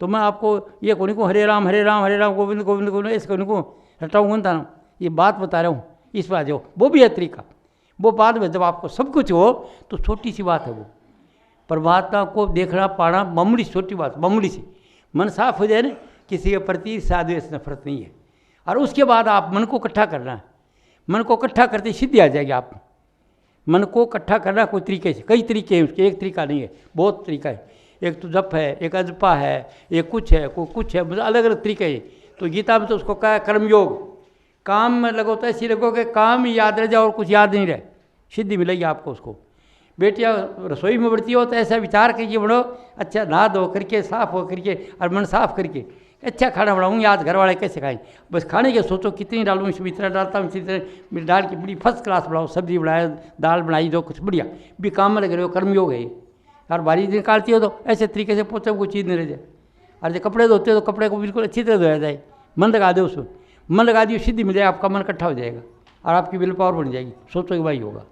तो मैं आपको ये कोनी को हरे राम गोविंद गोविंद गोविंद इस कोनी को रटाऊंगा ना, ये बात बता रहा हूँ, इस बात जो वो भी है तरीका। वो बाद में जब आपको सब कुछ हो तो छोटी सी बात है वो, परमात्मा को देखना पाना मामूली छोटी बात, मामूली सी मन साफ हो जाए ना, किसी के प्रति साद्वेष नफरत नहीं है। और उसके बाद आप मन को इकट्ठा करना है, मन को इकट्ठा करते सिद्धि आ जाएगी। आप मन को इकट्ठा करना कोई तरीके से, कई तरीके हैं उसके, एक तरीका नहीं है, बहुत तरीका है। एक तो जप है, एक अजपा है, एक कुछ है, कोई कुछ है, मतलब अलग अलग तरीके हैं। तो गीता में तो उसको कहा है कर्मयोग। काम में लगो तो ऐसी लगो कि काम याद रह जाए और कुछ याद नहीं रहे, सिद्धि मिलेगी आपको उसको। बेटियाँ रसोई में बढ़ती हो तो ऐसा विचार कीजिए, बढ़ो अच्छा नहा धो करके साफ हो करके और मन साफ करके अच्छा खाना बनाऊंगी, आज घर वाले कैसे खाएं, बस खाने के सोचो कितनी डालूँ, इसमें इतना डालता हूँ, इसी तरह डाल की बड़ी फर्स्ट क्लास बनाओ, सब्जी बनाए, दाल बनाई दो, कुछ बढ़िया भी काम में लग रहे हो, कर्मयोग है। और बारी निकालती हो तो ऐसे तरीके से पोछो कोई चीज़ नहीं रह जाए। और जब कपड़े धोते हो तो कपड़े को बिल्कुल अच्छी तरह धोया जाए, मन लगा दो उसमें, मन लगा दियो सिद्धि मिल जाए, आपका मन इकट्ठा हो जाएगा और आपकी विल पावर बन जाएगी। सोचो कि भाई होगा।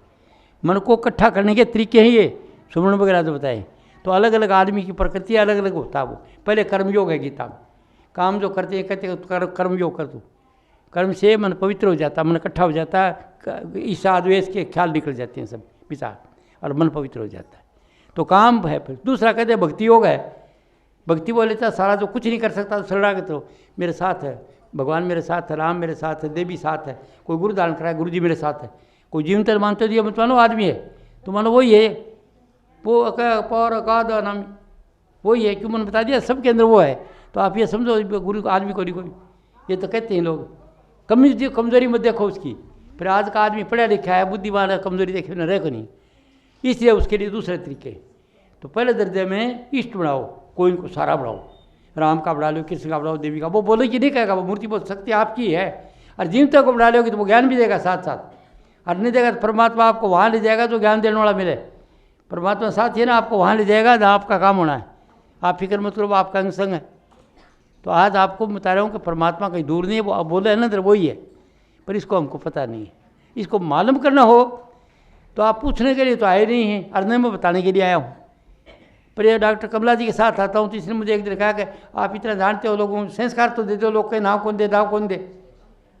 मन को इकट्ठा करने के तरीके हैं ये, सुमन वगैरह तो बताए। तो अलग अलग आदमी की प्रकृति अलग अलग होता है। वो पहले कर्मयोग है गीता में, काम जो करते हैं कहते कर्मयोग कर दो, कर्म से मन पवित्र हो जाता है, मन इकट्ठा हो जाता है, ईर्ष्या द्वेष के ख्याल निकल जाते हैं सब विचार, और मन पवित्र हो जाता है। तो काम है। फिर दूसरा कहते हैं भक्ति योग है। भक्ति बोले तो सारा जो कुछ नहीं कर सकता तो शरणागत हो, मेरे साथ है भगवान, मेरे साथ है राम, मेरे साथ है देवी साथ है, कोई गुरु दान कराए गुरु जी मेरे साथ है, कोई जीवन तर मानते दिया मत मानो आदमी है तो मानो वही है, वो पौर अकाद नाम वही है, क्यों मैंने बता दिया सबके अंदर वो है। तो आप ये समझो गुरु आदमी को नहीं कोई, ये तो कहते हैं लोग। कमजोरी मत देखो उसकी, फिर आज का आदमी पढ़ा लिखा है बुद्धिमान है, कमजोरी देखे न रहे को नहीं, इसलिए उसके लिए दूसरे तरीके। तो पहले दर्जे में इष्ट बढ़ाओ, कोई इनको सारा बढ़ाओ, राम का बढ़ा लो, कृष्ण का बढ़ाओ, देवी का, वो बोले कि नहीं कहेगा, वो मूर्ति बोल सकती आपकी है। और जीवता को बढ़ा लोगे तो वो ज्ञान भी देगा साथ साथ, और नहीं देगा तो परमात्मा आपको वहाँ ले जाएगा जो ज्ञान देने वाला मिले। परमात्मा साथ ही ना आपको वहाँ ले जाएगा जहाँ आपका काम होना है। आप फिक्र मत करो, आपका अंग संग है। तो आज आपको बता रहा हूँ कि परमात्मा कहीं दूर नहीं है, वो बोले है ना अंदर वही है, पर इसको हमको पता नहीं है। इसको मालूम करना हो तो आप पूछने के लिए तो आए नहीं हैं, और नहीं मैं बताने के लिए आया हूँ। पर ये डॉक्टर कमला जी के साथ आता हूँ तो इसने मुझे एक दिन कहा कि आप इतना जानते हो, लोगों को संस्कार तो दे दो, लोग कहें नाव कौन दे, दाव कौन दे,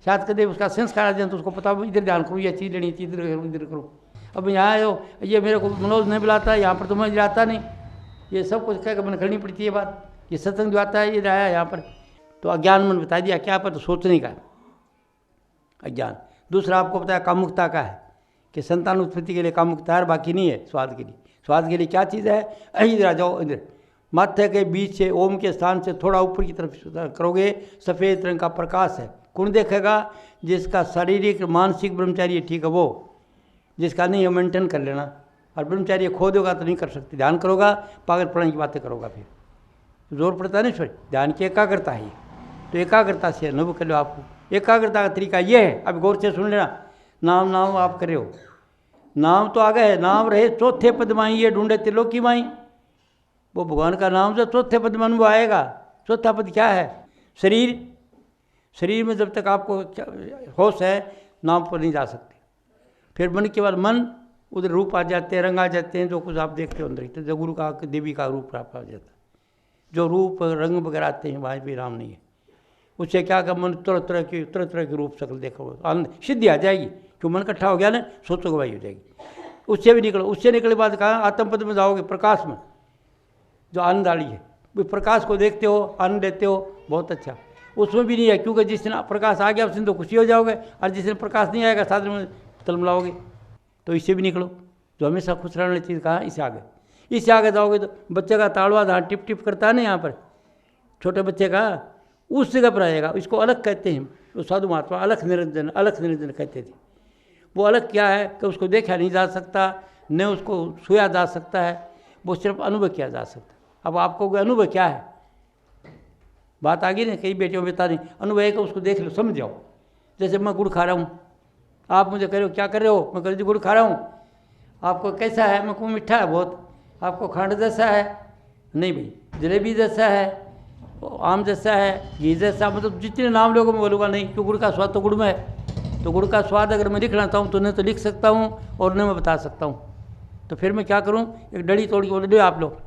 शायद कदे उसका संस्कार आ जाए तो उसको पता इधर ध्यान करो, ये चीज़ लेनी चाहिए, इधर करो। अब यहाँ आए हो, ये मेरे को मनोज नहीं बुलाता, यहाँ पर तुम्हें बुलाता नहीं, ये सब कुछ कह कर मन करनी पड़ती है बात। ये सत्संग जो आता है ये आया यहाँ पर, तो अज्ञान मन बता दिया क्या पर, तो सोचने का अज्ञान। दूसरा आपको बताया कामुकता का है कि संतान उत्पत्ति के लिए कामुकता है, बाकी नहीं है स्वाद के लिए। स्वाद के लिए क्या चीज़ है, इधर आ जाओ, इधर माथे के बीच से ओम के स्थान से थोड़ा ऊपर की तरफ करोगे, सफ़ेद रंग का प्रकाश है। कौन देखेगा? जिसका शारीरिक मानसिक ब्रह्मचार्य ठीक है वो, जिसका नहीं है मेंटेन कर लेना। और ब्रह्मचार्य खो देगा तो नहीं कर सकते, ध्यान करोगा पागल पढ़ने की बातें करोगा, फिर जोर पड़ता नहीं। ध्यान की एकाग्रता है, तो एकाग्रता से अनुभव कर लो। आपको एकाग्रता का तरीका ये है, अब गौर से सुन लेना। नाम नाम आप करे हो, नाम तो आ गए, नाम रहे चौथे पद माई, ये ढूंढे त्रिलोक की माई। वो भगवान का नाम जो चौथे पद में अनुभव आएगा। चौथा पद क्या है? शरीर। शरीर में जब तक आपको होश है नाम पर नहीं जा सकते। फिर मन के बाद मन उधर रूप आ जाते हैं, रंग आ जाते हैं, जो कुछ आप देखते हो अंदर, जो गुरु का देवी का रूप प्राप्त आ जाता है, जो रूप रंग वगैरह आते हैं वहाँ भी राम नहीं है। उससे क्या कर मन तरह तरह की रूप शक्ल देखो, सिद्धि आ जाएगी। क्यों मन इकट्ठा हो गया ना, सोचो भाई हो जाएगी। उससे भी निकलो, उससे निकले बाद कहाँ आत्मपद में जाओगे, प्रकाश में, जो आनंद वाली है। वो प्रकाश को देखते हो, आनंद लेते हो, बहुत अच्छा। उसमें भी नहीं है, क्योंकि जिस दिन प्रकाश आ गया उस दिन तो खुशी हो जाओगे, और जिस दिन प्रकाश नहीं आएगा साधन में तलमलाओगे। तो इससे भी निकलो, जो हमेशा खुश रहने वाली चीज़ कहाँ, इससे आगे। इससे आगे जाओगे तो बच्चे का ताड़वा जहाँ टिप टिप करता है ना, यहाँ पर छोटे बच्चे का, उस जगह पर आएगा। इसको अलग कहते हैं, वो साधु महात्मा अलख निरंजन कहते थे। वो अलग क्या है कि उसको देखा नहीं जा सकता, न उसको छुआ जा सकता है, वो सिर्फ अनुभव किया जा सकता है। अब आपको अनुभव क्या है, बात आ गई ना, कई बेटियों में बता नहीं अनुभव है कि उसको देख लो, समझ जाओ। जैसे मैं गुड़ खा रहा हूँ, आप मुझे कह रहे हो क्या कर रहे हो, मैं कह रही गुड़ खा रहा हूँ। आपको कैसा है, मैं कहूँ मीठा है बहुत। आपको खंड जैसा है, नहीं भाई जलेबी जैसा है, आम जैसा है, घी जैसा, मतलब जितने नाम लोगों में बोलूँगा नहीं, क्यों गुड़ का स्वाद तो गुड़ में है। तो गुड़ का स्वाद अगर मैं लिखना चाहूँ तो नहीं तो लिख सकता हूँ, और नहीं मैं बता सकता हूँ। तो फिर मैं क्या करूँ, एक डली तोड़ के बोले आप लो,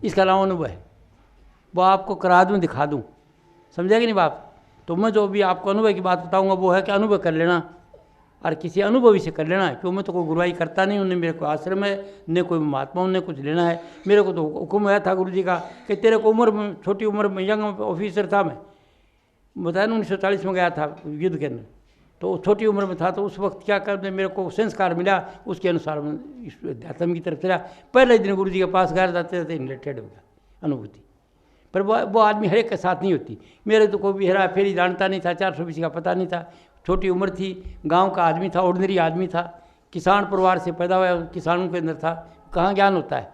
इसका नाम अनुभव है। वो आपको करा दूँ, दिखा दूँ, समझा कि नहीं बात। तो मैं जो भी आपको अनुभव की बात बताऊंगा वो है कि अनुभव कर लेना और किसी अनुभवी से कर लेना। क्यों, मैं तो कोई गुरुवाई करता नहीं हूँ, न मेरे को आश्रम है, न कोई महात्माओं ने कुछ लेना है। मेरे को तो हुक्म आया था गुरु जी का कि तेरे को उम्र में, छोटी उम्र में, यंग ऑफिसर था मैं, बताया ना 1940 में गया था युद्ध के अंदर, तो छोटी उम्र में था। तो उस वक्त क्या कर मेरे को संस्कार मिला, उसके अनुसार मैं इस अध्यात्म की तरफ चला। पहले दिन गुरु जी के पास घर जाते जाते रिलेटेड हो गया अनुभूति। पर वो आदमी हर एक के साथ नहीं होती। मेरे तो कोई भी हेरा फेरी जानता नहीं था, 420 का पता नहीं था, छोटी उम्र थी, गांव का आदमी था, ऑर्डिनरी आदमी था, किसान परिवार से पैदा हुआ, किसानों के अंदर था, कहाँ ज्ञान होता है।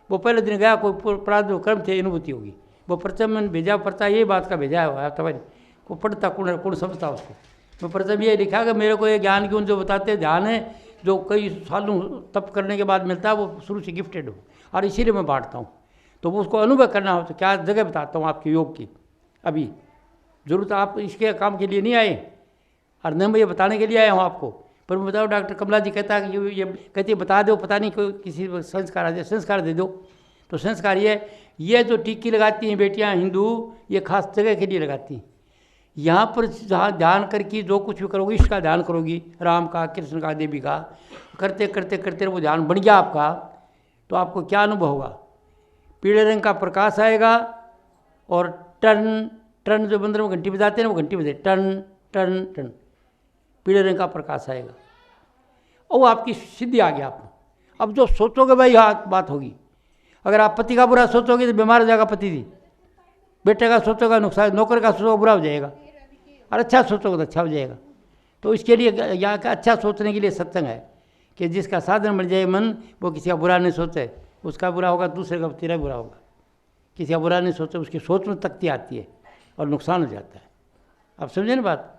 वो पहले दिन गया, कोई प्रारब्ध कर्म थे, अनुभूति होगी। वो परचम मैंने भेजा, पढ़ता यही बात का भेजा है तब को पढ़ता कौन समझता उसको। मैं परचम ये लिखा कि मेरे को ये ज्ञान क्यों जो बताते ध्यान है, जो कई सालों तप करने के बाद मिलता है, वो शुरू से गिफ्टेड हो, और इसीलिए मैं बांटता हूँ। तो उसको अनुभव करना हो तो क्या जगह बताता हूँ आपके योग की। अभी जरूरत आप इसके काम के लिए नहीं आए, और न मैं ये बताने के लिए आया हूँ आपको। पर मैं बताओ, डॉक्टर कमला जी कहता है कि ये कहती है बता दो, पता नहीं कोई किसी संस्कार आ जाए, संस्कार दे दो। तो संस्कार ये जो टिक्की लगाती हैं बेटियाँ हिंदू, ये खास जगह के लिए लगाती हैं। यहाँ पर जहाँ ध्यान करके जो कुछ भी करोगी, इसका ध्यान करोगी, राम का, कृष्ण का, देवी का, करते करते करते वो ध्यान बन गया आपका, तो आपको क्या अनुभव होगा। पीले रंग का प्रकाश आएगा, और टन टन जो मंदिर में घंटी बजाते हैं ना, वो घंटी बजे टन टन टन, पीले रंग का प्रकाश आएगा, और वो आपकी सिद्धि आ गया। आप अब जो सोचोगे भाई हाँ बात होगी। अगर आप पति का बुरा सोचोगे तो बीमार हो जाएगा पति जी, बेटे का सोचोगा नुकसान, नौकर का सोचोगे बुरा हो जाएगा, और अच्छा सोचोगे तो अच्छा हो जाएगा। तो इसके लिए यहाँ का अच्छा सोचने के लिए सत्संग है कि जिसका साधन बन जाए मन, वो किसी का बुरा नहीं सोचे, उसका बुरा होगा दूसरे का तेरा बुरा होगा। किसी का बुरा नहीं सोचे, उसकी सोच में तख्ती आती है और नुकसान हो जाता है। आप समझे ना बात।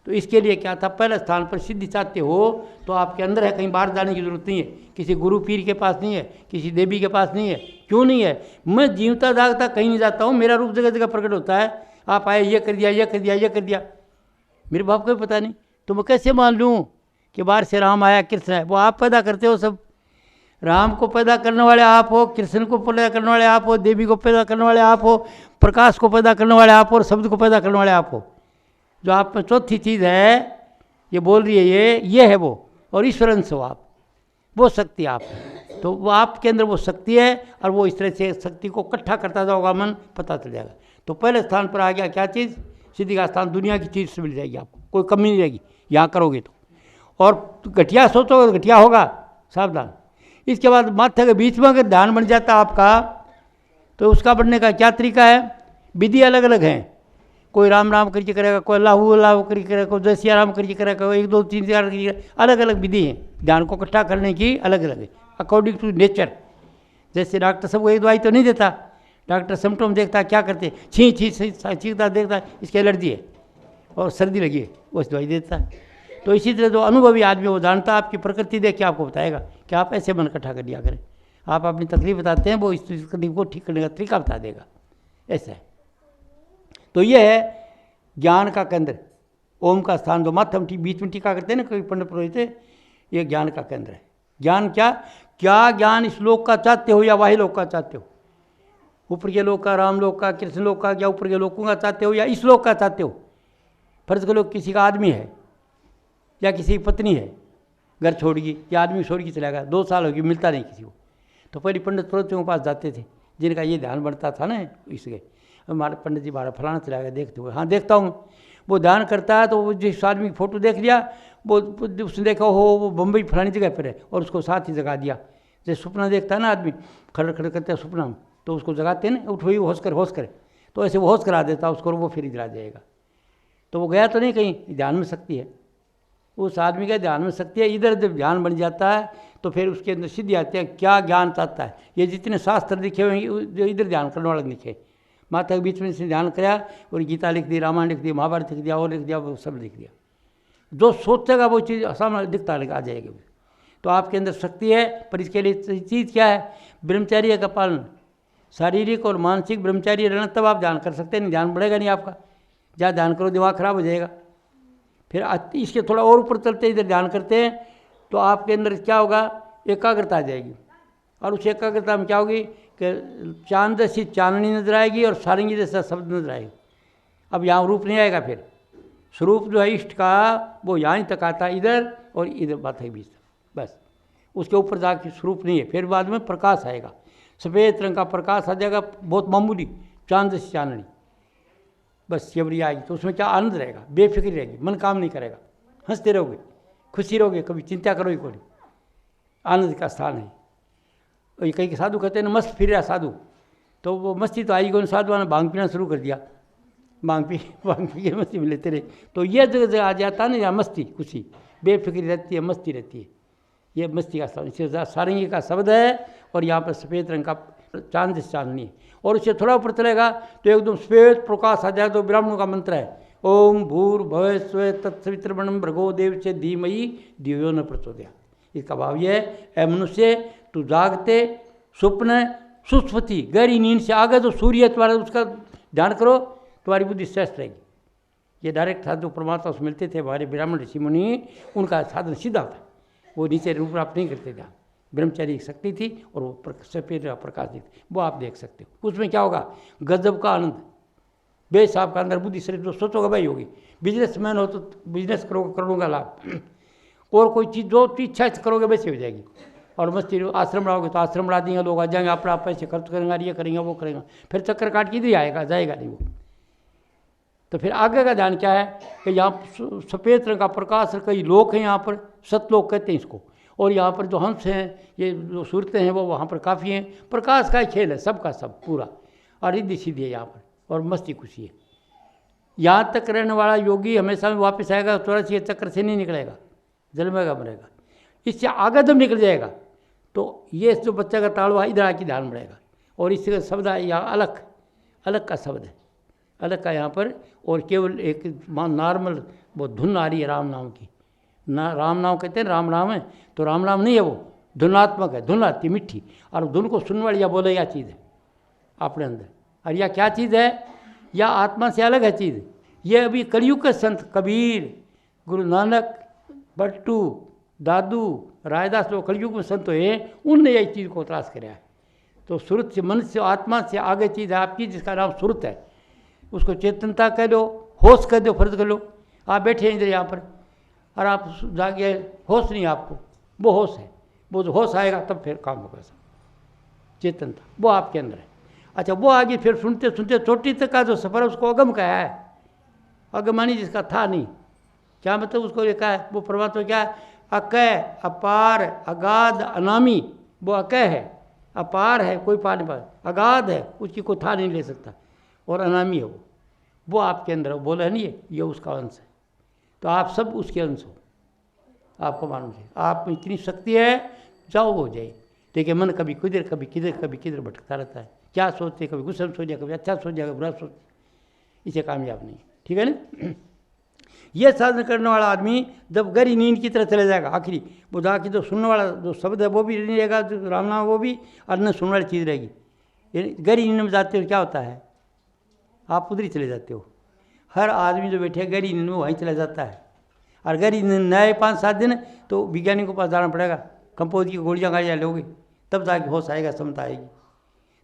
तो इसके लिए क्या था, पहले स्थान पर सिद्धि चाहते हो तो आपके अंदर है, कहीं बाहर जाने की जरूरत नहीं है, किसी गुरु पीर के पास नहीं है, किसी देवी के पास नहीं है। क्यों नहीं है, मैं जीवता जागता कहीं नहीं जाता हूँ, मेरा रूप जगह जगह प्रकट होता है। आप आए, ये कर दिया, ये कर दिया, ये कर दिया, मेरे बाप को भी पता नहीं, तो मैं कैसे मान लूँ कि बाहर से राम आया, कृष्ण है। वो आप पैदा करते हो सब, राम को पैदा करने वाले आप हो, कृष्ण को पैदा करने वाले आप हो, देवी को पैदा करने वाले आप हो, प्रकाश को पैदा करने वाले आप हो, और शब्द को पैदा करने वाले आप हो। जो आप में चौथी चीज़ है, ये बोल रही है, ये है वो, और ईश्वर अंश हो आप, वो शक्ति आप। तो वो आपके अंदर वो शक्ति है, और वो इस तरह से शक्ति को इकट्ठा करता जाओगा, मन पता चल जाएगा। तो पहले स्थान पर आ गया क्या चीज़, सिद्धि का स्थान, दुनिया की चीज़ से मिल जाएगी आपको, कोई कमी नहीं रहेगी यहाँ करोगे तो। और घटिया सोचोगे तो घटिया होगा, सावधान। इसके बाद माथे के बीच में अगर ध्यान बन जाता आपका, तो उसका बनने का क्या तरीका है, विधि अलग अलग हैं। कोई राम राम करके करेगा, कोई अल्लाह अल्लाह करके करेगा, कोई जय सिया राम करके करेगा, कोई 1 2 3 4 करके, अलग अलग विधि है ध्यान को इकट्ठा करने की, अलग अलग है अकॉर्डिंग टू नेचर। जैसे डॉक्टर सबको एक दवाई तो नहीं देता, डॉक्टर सिम्टम देखता है, क्या करते, छींकता देखता है, इसकी एलर्जी है और सर्दी लगी है, वो दवाई देता है। तो इसी तरह जो अनुभवी आदमी वो जानता है, आपकी प्रकृति देख के आपको बताएगा कि आप ऐसे मन इकट्ठा कर दिया करें। आप अपनी तकलीफ बताते हैं, वो इस तकलीफ को ठीक करने का तरीका बता देगा, ऐसा है। तो ये है ज्ञान का केंद्र, ओम का स्थान, जो माथे में बीच में टीका करते हैं ना कोई पंडित पुरोहित, ये ज्ञान का केंद्र है। ज्ञान क्या क्या ज्ञान इस लोक का चाहते हो या वाही लोक का चाहते हो, ऊपर के लोक का, राम लोक का, कृष्ण लोक का, या ऊपर के लोकों का चाहते हो या इस लोक का चाहते हो। फर्ज करो किसी का आदमी है या किसी की पत्नी है, घर छोड़ गई या आदमी छोड़ के चला गया, 2 साल हो गए, मिलता नहीं किसी को। तो पहले पंडित पुरोहितों के पास जाते थे, जिनका ये ध्यान बढ़ता था ना, इसलिए हमारे पंडित जी बाहर फलाना चला गया, देखते हुए, हाँ देखता हूँ। वो ध्यान करता है तो वो जिस आदमी की फ़ोटो देख लिया, वो उसने देखा हो वो बम्बई फलानी जगह पर है, और उसको साथ ही जगा दिया। जैसे सपना देखता है ना आदमी, खड़े खड़े करते हैं सपना में, तो उसको जगाते हैं ना, उठ वही होश करे, तो ऐसे वो होश करा देता उसको, वो फिर इधर आ जाएगा। तो वो गया तो नहीं कहीं, ध्यान में शक्ति है उस आदमी का, ध्यान में शक्ति है। इधर जब ध्यान बन जाता है तो फिर उसके अंदर सिद्धि आती है, क्या ज्ञान चाहता है। ये जितने शास्त्र लिखे हुए हैं, जो इधर ध्यान करने वाले लिखे, माता के बीच में से ध्यान कराया, और गीता लिख दी, रामायण लिख दी, महाभारत लिख दिया, और लिख दिया, वो सब लिख दिया। जो सोचेगा वो चीज़ सामने दिखता आ जाएगी। तो आपके अंदर शक्ति है, पर इसके लिए चीज़ क्या है, ब्रह्मचर्य का पालन, शारीरिक और मानसिक ब्रह्मचर्य रहना, तब आप ध्यान कर सकते हैं। नहीं ध्यान बढ़ेगा नहीं आपका, जहाँ ध्यान करो दिमाग खराब हो जाएगा। फिर इसके थोड़ा और ऊपर चलते इधर ध्यान करते हैं तो आपके अंदर क्या होगा, एकाग्रता आ जाएगी। और उस एकाग्रता में क्या होगी कि चांद जैसी चांदनी नजर आएगी और सारंगी जैसा शब्द नजर आएगा। अब यहाँ रूप नहीं आएगा, फिर स्वरूप जो है इष्ट का वो यहाँ तक आता है, इधर और इधर बात है बीच, बस उसके ऊपर जाके स्वरूप नहीं है। फिर बाद में प्रकाश आएगा, सफ़ेद रंग का प्रकाश आ जाएगा, बहुत मामूली चांद जैसी चांदनी, बस शेवरी आएगी। तो उसमें क्या आनंद रहेगा, बेफिक्री रहेगी, मन काम नहीं करेगा, हंसते रहोगे, खुशी रहोगे, कभी चिंता करोगे कोई, आनंद का स्थान है। और कई साधु कहते हैं ना मस्त फिर रहा साधु, तो वो मस्ती तो आई कौन, साधु ने भांग पीना शुरू कर दिया, भांग पी के मस्ती में लेते रहे, तो ये जगह आ जाता है ना यहाँ मस्ती खुशी बेफिक्री रहती है, मस्ती रहती है, ये मस्ती का शब्द। इससे सारंगी का शब्द है और यहाँ पर सफ़ेद रंग का चांद चांदनी है। और इससे थोड़ा ऊपर चलेगा तो एकदम सफ़ेद प्रकाश आ जाए, तो ब्राह्मणों का मंत्र है ओम भूर्भुवः स्वः तत्सवितुर्वरेण्यं भर्गो देवस्य धीमहि धियो न प्रचोदयात्। इसका भाव ये है, मनुष्य तू जागते स्वप्न सुस्वती गहरी नींद से आगे जो सूर्य तुम्हारा उसका ध्यान करो, तुम्हारी बुद्धि श्रेष्ठ रहेगी। ये डायरेक्ट साधु परमात्मा से मिलते थे हमारे ब्राह्मण ऋषि मुनि, उनका साधन सीधा था, वो नीचे रूप प्राप्त नहीं करते थे। ब्रह्मचारी एक शक्ति थी और वो सफेद प्रकाश थी, वो आप देख सकते हो। उसमें क्या होगा, गजब का आनंद, बेस आपका अंदर बुद्धि शरीर तो सोचोगे भाई होगी। बिजनेसमैन हो तो बिजनेस करोगे, करोड़ों का लाभ, और कोई चीज़ जो इच्छा करोगे वैसे हो जाएगी। और मस्ती आश्रम बढ़ाओगे तो आश्रम बढ़ा देंगे लोग, आ जाएंगे, अपना पैसे खर्च करेंगे, ये करेंगे वो करेंगे, फिर चक्कर काट के इधर आएगा, जाएगा नहीं वो। तो फिर आगे का ध्यान क्या है कि यहाँ सफ़ेद रंग का प्रकाश, कई लोग हैं यहाँ पर, सतलोक कहते हैं इसको, और यहाँ पर जो हंस हैं, ये जो सूरतें हैं वो वहाँ पर काफ़ी हैं। प्रकाश का ही खेल है, सबका सब पूरा, और रिद्धि सीधी है यहाँ पर, और मस्ती खुशी है। यहाँ तक रहने वाला योगी हमेशा में वापस आएगा, 84 चक्कर से नहीं निकलेगा, जन्मेगा मरेगा। इससे आगे जब निकल जाएगा तो ये जो बच्चा का ताड़वा इधर आके ध्यान बढ़ेगा। और इसका शब्द है यहाँ अलग, अलग का शब्द है, अलग का यहाँ पर, और केवल एक नॉर्मल वो धुन आ रही है राम नाम की, ना राम नाम कहते हैं, राम नाम है तो राम नाम नहीं है, वो धुनात्मक है, धुन आती मीठी, और धुन को सुनने वाली या बोले यह चीज़ है अपने अंदर। और यह क्या चीज़ है, या आत्मा से अलग है चीज़। ये अभी कलयुग के संत कबीर, गुरु नानक, बट्टू, दादू, रायदास लोग कलयुग में संत हैं, उनने यही चीज़ को तलाश कराया है। तो सुरत से, मन से, आत्मा से आगे चीज़ है आपकी, जिसका नाम सुरत है। उसको चेतनता कह दो, होश कह दो, फर्ज कर लो। आप बैठे हैं इधर यहाँ पर और आप जागे, होश नहीं आपको, वो होश है, वो जो होश आएगा तब फिर काम होगा सब, चेतनता वो आपके अंदर है। अच्छा, वो आगे फिर सुनते सुनते चोटी तक का जो सफ़र है उसको अगम कहा है। अगमानी जिसका था नहीं, क्या मतलब उसको लिखा है, वो परमात्मा क्या है, अकय, अपार, अगाध, अनामी। वो अकय है, अपार है, कोई पार नहीं पार, अगाध है, उसकी कोई था नहीं ले सकता, और अनामी है वो आपके अंदर है। बोला नहीं है, ये उसका अंश है, तो आप सब उसके अंश हो, आपको मालूम है। आप में इतनी शक्ति है, जाओ हो जाए। देखिए मन कभी किधर कभी किधर कभी किधर भटकता रहता है, क्या सोचते, कभी गुस्सा सोच जाए, कभी अच्छा सोच जाएगा, बुरा सोच, इसे कामयाब नहीं। ठीक है ना। यह साधन करने वाला आदमी जब गहरी नींद की तरह चले जाएगा, आखिरी वो जाके जो सुनने वाला जो शब्द है वो भी नहीं रहेगा, जो राम नाम वो भी, और न सुनने वाली चीज़ रहेगी। गहरी नींद में जाते हो क्या होता है, आप उधर ही चले जाते हो। हर आदमी जो बैठे गहरी नींद में वहीं चला जाता है। और गहरी नींद नए 5-7 दिन तो वैज्ञानिक के पास जाना पड़ेगा, कंपोज की गोलियाँ गाड़ियाँ लोगे तब जाके होश आएगा, समझ आएगी।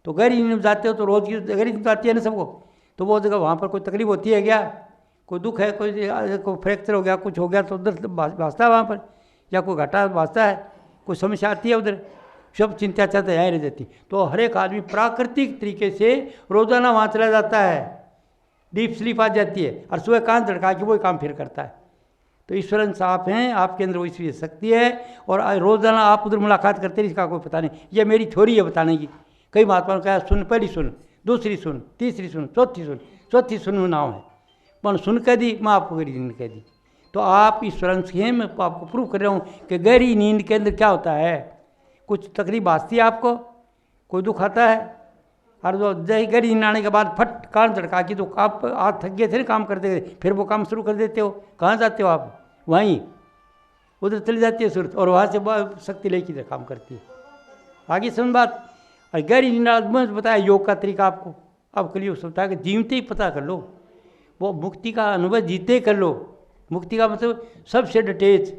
तो गहरी नींद में जाते हो तो रोज़ की गहरी नींद आती है ना सबको, तो वो जगह वहाँ पर कोई तकलीफ होती है क्या, कोई दुख है, कोई फ्रैक्चर हो गया, कुछ हो गया तो उधर भाजता है वहाँ पर, या कोई घाटा भाजता है, कोई समस्या आती है उधर, सब चिंता चाहते यहाँ रह जाती। तो हर एक आदमी प्राकृतिक तरीके से रोज़ाना वहाँ चला जाता है, डीप स्लीप आ जाती है, और सुबह कान झड़का के वही काम फिर करता है। तो ईश्वर अंश आप हैं, आपके अंदर वही शक्ति है, और रोज़ाना आप उधर मुलाकात करते हैं, इसका कोई पता नहीं। ये मेरी थ्योरी है बताने की। कई महात्माओं ने कहा सुन, पहली सुन, दूसरी सुन, तीसरी सुन, चौथी सुन नाम है, पर सुन कह दी, मैं आपको गहरी नींद कह दी। तो आप ईश्वर अंश हैं, मैं आपको प्रूव कर रहा हूँ कि गहरी नींद के अंदर क्या होता है, कुछ तकलीफ आती है आपको, कोई दुख आता है, और जो जय गहरी नींद आने के बाद फट कान झड़का के तो आप आज थक गए थे ना काम करते, फिर वो काम शुरू कर देते हो, कहाँ जाते हो आप, वहीं उधर चली जाती है सूरत, और वहाँ से शक्ति लेके इधर काम करती है। आगे समझ बात। और गहरी नींद में बताया योग का तरीका आपको, अब कलियुग सोचता है कि जीवते ही पता कर लो, वो मुक्ति का अनुभव जीते कर लो। मुक्ति का मतलब सबसे डिटेच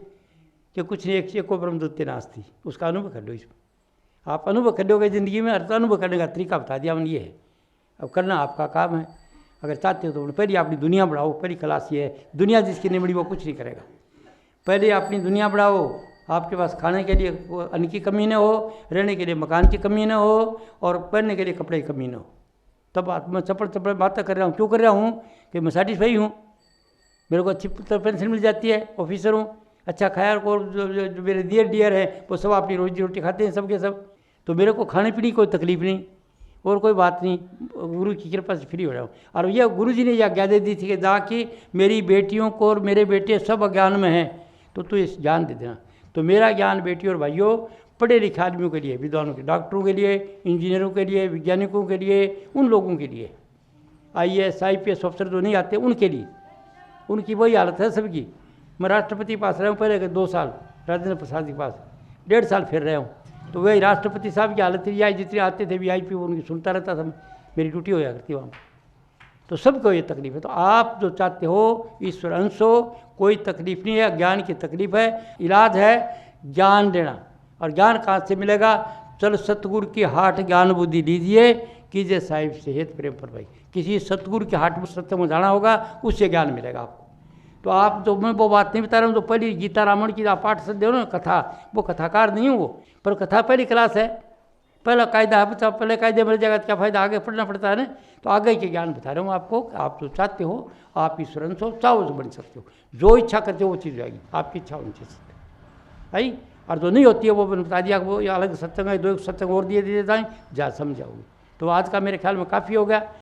कि कुछ नहीं, एक को ब्रह्मदूत नास्ती, उसका अनुभव कर लो इसमें। आप अनुभव कर लोगे ज़िंदगी में, और तो अनुभव करने का तरीका बता दिया मैंने, ये है। अब करना आपका काम है। अगर चाहते हो तो पहले अपनी दुनिया बढ़ाओ। पहली क्लास ये है, दुनिया जिसकी नहीं बड़ी वो कुछ नहीं करेगा। पहले अपनी दुनिया बढ़ाओ। आपके पास खाने के लिए अन्न की कमी न हो, रहने के लिए मकान की कमी न हो, और पहनने के लिए कपड़े की कमी न हो। तब मैं चपड़ चपड़ बातें कर रहा हूँ। क्यों कर रहा हूँ? कि मैं सेटिस्फाई हूँ, मेरे को अच्छी पेंशन मिल जाती है, ऑफिसर हूँ, अच्छा खाया, और जो मेरे डियर है वो सब अपनी रोजी रोटी खाते हैं सबके सब, तो मेरे को खाने पीने की कोई तकलीफ नहीं और कोई बात नहीं। गुरु की कृपा से फ्री हो रहा हूँ। और यह गुरु जी ने यह आज्ञा दे दी थी कि जाकि मेरी बेटियों को और मेरे बेटे सब अज्ञान में हैं, तो तू इस ज्ञान दे देना। तो मेरा ज्ञान बेटी और भाइयों पढ़े लिखे आदमियों के लिए, विद्वानों के, डॉक्टरों के लिए, इंजीनियरों के लिए, वैज्ञानिकों के लिए, उन लोगों के लिए, IAS IPS अफसर जो नहीं आते उनके लिए, उनकी वही हालत है सबकी। मैं राष्ट्रपति के पास रहा हूँ पहले के 2 साल, राजेंद्र प्रसाद के पास 1.5 साल फिर रहा हूँ, तो वही राष्ट्रपति साहब की हालत थी। जितने आते थे VIP उनकी सुनता रहता था, मेरी ड्यूटी हो जाती थी वहाँ। तो सबको ये तकलीफ है। तो आप जो चाहते हो ईश्वर अंश हो, कोई तकलीफ नहीं है, ज्ञान की तकलीफ है। इलाज है ज्ञान देना। और ज्ञान कहाँ से मिलेगा? चल सतगुरु की हाट ज्ञान बुद्धि लीजिए, कीजिए साहिब से हेत प्रेम पर भाई। किसी सतगुरु के हाट में सत्य में जाना होगा, उससे ज्ञान मिलेगा आपको। तो आप जो, मैं वो बात नहीं बता रहा हूँ, जो पहली गीता रामायण की आप पाठ से दो ना कथा, वो कथाकार नहीं हूँ वो, पर कथा पहली क्लास है, पहला कायदा है। बच्चा पहले कायदे मिल जाएगा, क्या फ़ायदा, आगे पढ़ना पड़ता है ना। तो आगे के ज्ञान बता रहा हूँ आपको। आप जो चाहते हो आप ईश्वर अंश हो, चाहो तो बन सकते हो। जो इच्छा करते हो वो चीज़ जाएगी, आपकी इच्छा होनी चाहिए भाई। और जो नहीं होती है वो बता दिया, वो अलग सत्संग है, 2 सत्संग और दिए जाएँ, जा समझाओगे। तो आज का मेरे ख्याल में काफ़ी हो गया।